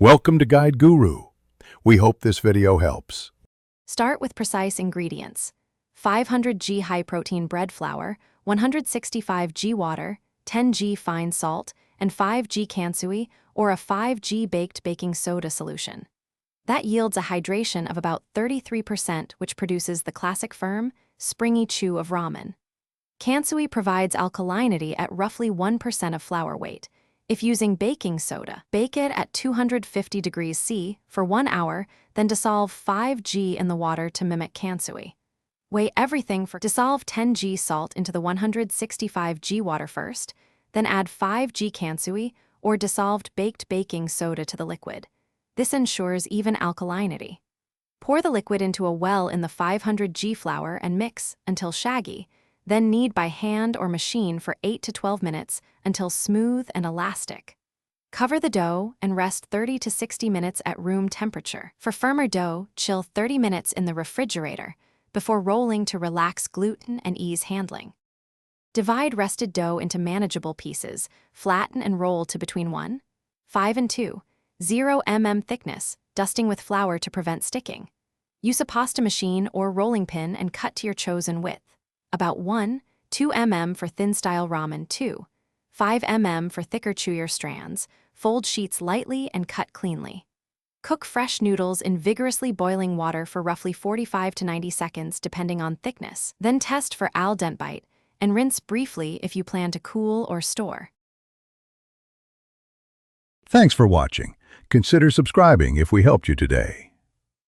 Welcome to Guide Guru. We hope this video helps. Start with precise ingredients. 500 g high-protein bread flour, 165 g water, 10 g fine salt, and 5 g kansui, or a 5 g baked baking soda solution. That yields a hydration of about 33%, which produces the classic firm, springy chew of ramen. Kansui provides alkalinity at roughly 1% of flour weight. If using baking soda, bake it at 250 degrees C for 1 hour, then dissolve 5 g in the water to mimic kansui. Weigh everything for dissolve 10 g salt into the 165 g water first, then add 5 g kansui or dissolved baked baking soda to the liquid. This ensures even alkalinity. Pour the liquid into a well in the 500 g flour and mix until shaggy, then knead by hand or machine for 8 to 12 minutes until smooth and elastic. Cover the dough and rest 30 to 60 minutes at room temperature. For firmer dough, chill 30 minutes in the refrigerator before rolling to relax gluten and ease handling. Divide rested dough into manageable pieces, flatten and roll to between 1, 5 and 2, 0 mm thickness, dusting with flour to prevent sticking. Use a pasta machine or rolling pin and cut to your chosen width. About 1, 2 mm for thin-style ramen, 2, 5 mm for thicker chewier strands. Fold sheets lightly and cut cleanly. Cook fresh noodles in vigorously boiling water for roughly 45 to 90 seconds depending on thickness. Then test for al dente bite and rinse briefly if you plan to cool or store. Thanks for watching. Consider subscribing if we helped you today.